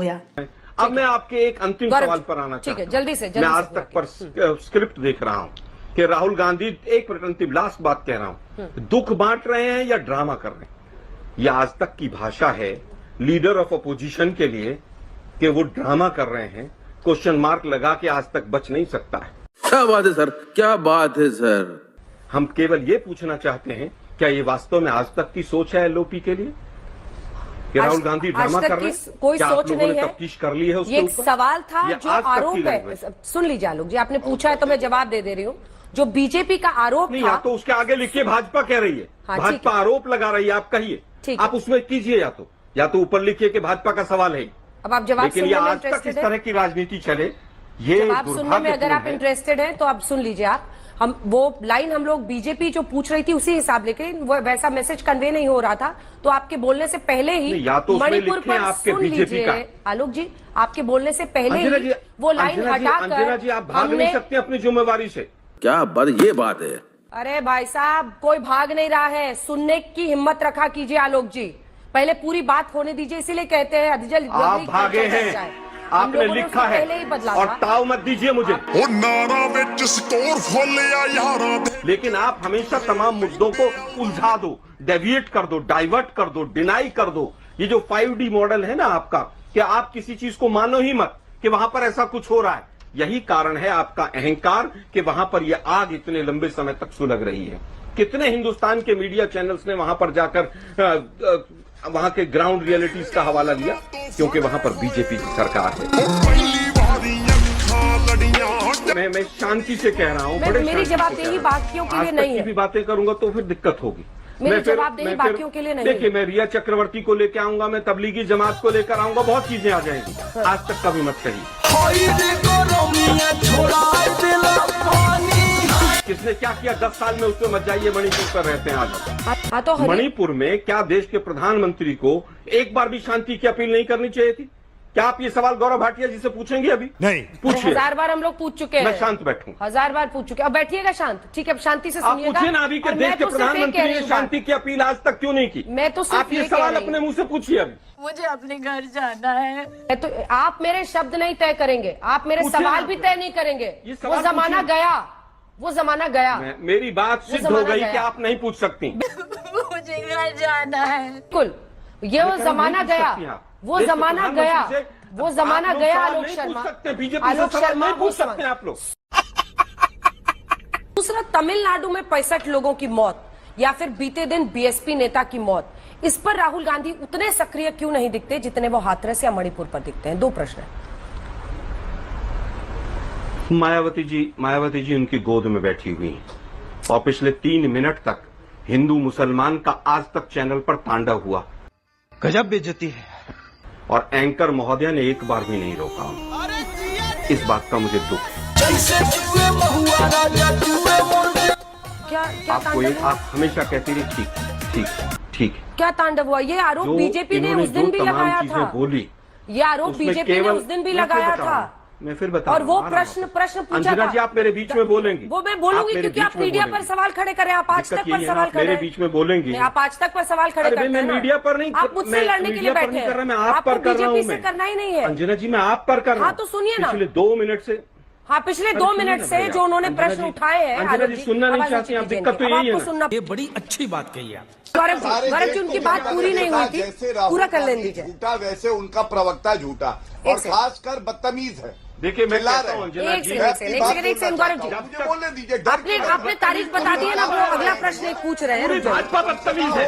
अब मैं आपके एक अंतिम सवाल पर आना चाहता हूं। जल्दी से मैं आज तक पर स्क्रिप्ट देख रहा हूं कि राहुल गांधी, एक मिनट अंतिम लास्ट बात कह रहा हूं, दुख बांट रहे हैं या ड्रामा कर रहे हैं। यह आज तक की भाषा है लीडर ऑफ अपोजिशन के लिए कि वो ड्रामा कर रहे हैं। क्वेश्चन मार्क लगा के आज तक बच नहीं सकता है। क्या बात है सर, क्या बात है सर। हम केवल ये पूछना चाहते हैं, क्या ये वास्तव में आज तक की सोच है एलओपी के लिए कि राहुल गांधी ड्रामा कर रहे हैं? कोई क्या सोच नहीं है। तफ्तीश कर ली है उसके ये ऊपर? सवाल था जो आरोप है। सुन लीजिए आलोक जी, आपने पूछा है तो मैं जवाब दे रही हूँ। जो बीजेपी का आरोप नहीं, था, या तो उसके आगे लिखिए भाजपा कह रही है। हाँ, भाजपा आरोप लगा रही है, आप कहिए, आप उसमें कीजिए, या तो ऊपर लिखिए कि भाजपा का सवाल है। अब आप जवाब लेकिन सुनने में आज तक इस इंटरेस्टेड तरह की राजनीति चले, ये जवाब सुनने में अगर आप इंटरेस्टेड हैं तो आप सुन लीजिए। आप हम वो लाइन हम लोग बीजेपी जो पूछ रही थी उसी हिसाब, लेकिन वो वैसा मैसेज कन्वे नहीं हो रहा था। तो आपके बोलने से पहले ही या तो मणिपुर पर आपके सुन बीजेपी का लीजिए आलोक जी, आपके बोलने से पहले ही वो लाइन हटाकर अंजना जी, आप भाग नहीं सकते अपनी जिम्मेवारी से। क्या बात, ये बात है। अरे भाई साहब, कोई भाग नहीं रहा है। सुनने की हिम्मत रखा कीजिए आलोक जी, पहले पूरी बात होने दीजिए। इसीलिए कहते हैं आप भागे हैं, आपने लिखा है और ताव मत दीजिए मुझे। लेकिन आप हमेशा तमाम मुद्दों को उलझा दो, डेविएट कर दो, डाइवर्ट कर दो, डिनाई कर दो। ये जो 5D मॉडल है ना आपका, कि आप किसी चीज को मानो ही मत कि वहां पर ऐसा कुछ हो रहा है। यही कारण है आपका अहंकार कि वहां पर यह आग इतने लंबे समय तक सुलग रही है। कितने हिंदुस्तान के मीडिया चैनल्स ने वहां पर जाकर वहां के ग्राउंड रियलिटीज का हवाला लिया, क्योंकि वहां पर बीजेपी की सरकार है। मैं शांति से कह रहा हूँ, बड़े मेरी जवाबदेही बाकियों के लिए नहीं है। भी बातें करूंगा तो फिर दिक्कत होगी। मेरी जवाबदेही बाकियों के लिए नहीं है। देखिए, मैं रिया चक्रवर्ती को लेकर आऊंगा, मैं तबलीगी जमात को लेकर आऊंगा, बहुत चीजें आ जाएंगी। आज तक कभी मत कहिए किसने क्या किया 10 साल में, उसमें मत जाइए। मणिपुर पर रहते हैं आज। तो मणिपुर में क्या देश के प्रधानमंत्री को एक बार भी शांति की अपील नहीं करनी चाहिए थी? क्या आप ये सवाल गौरव भाटिया जी से पूछेंगे? अभी नहीं पूछिए। 1000 बार हम लोग पूछ चुके हैं। मैं शांत बैठूं। 1000 बार पूछ चुके। अब बैठिएगा शांत, ठीक है? अब शांति से सुनिएगा। आप पूछिए ना अभी कि देश के प्रधानमंत्री ने शांति की अपील आज तक क्यों नहीं की? मैं तो आप ये सवाल अपने मुंह से पूछिए। अभी मुझे अपने घर जाना है। तो आप मेरे शब्द नहीं तय करेंगे, आप मेरे सवाल भी तय नहीं करेंगे। वो जमाना गया, वो जमाना गया। मेरी बात सिद्ध हो गई कि आप नहीं पूछ सकती। मुझे घर जाना है। बिल्कुल, ये वो जमाना गया, वो जमाना गया, वो जमाना गया। आलोक शर्मा, आलोक शर्मा नहीं पूछ सकते आप लोग। दूसरा, तमिलनाडु में 65 लोगों की मौत, या फिर बीते दिन बीएसपी नेता की मौत, इस पर राहुल गांधी उतने सक्रिय क्यों नहीं दिखते जितने वो हाथरस या मणिपुर पर दिखते हैं? 2 प्रश्न है। मायावती जी उनकी गोद में बैठी हुई हैं और पिछले 3 मिनट तक हिंदू मुसलमान का आज तक चैनल पर तांडव हुआ। गजब बेइज्जती है। और एंकर महोदया ने एक बार भी नहीं रोका। इस बात का मुझे दुख है। आप हमेशा कहती रही ठीक। क्या तांडव हुआ? ये आरोप बीजेपी ने उस दिन भी लगाया था। बोली, ये आरोप बीजेपी ने उस दिन भी लगाया था। मैं फिर बता और वो प्रश्न पूछा अंजना था। जी, आप मेरे बीच में बोलेंगी। वो मैं बोलूंगी क्योंकि आप मीडिया पर सवाल खड़े करें। आप आज तक पर सवाल खड़े, मेरे बीच में बोलेंगी। आप आज तक पर सवाल खड़े करते हैं। मैं मीडिया पर नहीं, आप मुझसे लड़ने के लिए बैठे हैं। मैं आप पर कर रहा हूँ। से करना ही नहीं है अंजना जी, मैं आप पर कर रहा हूँ। हाँ तो सुनिए ना, पिछले 2 मिनट से। हाँ, पिछले 2 मिनट से जो उन्होंने प्रश्न उठाए हैं। अंजना जी सुनना नहीं चाहती, आप दिक्कत तो यही है ना। ये बड़ी अच्छी बात कही आप। गौरव जी, उनकी बात पूरी नहीं हुई थी, पूरा कर लेने दीजिए। झूठा वैसे उनका प्रवक्ता झूठा और खासकर बदतमीज है। देखिए, मैं कहता हूं अंजना जी, बोलने दीजिए। आपने तारीख बता दी है ना, वो अगला प्रश्न एक पूछ रहे हैं। भाजपा बदतमीज है।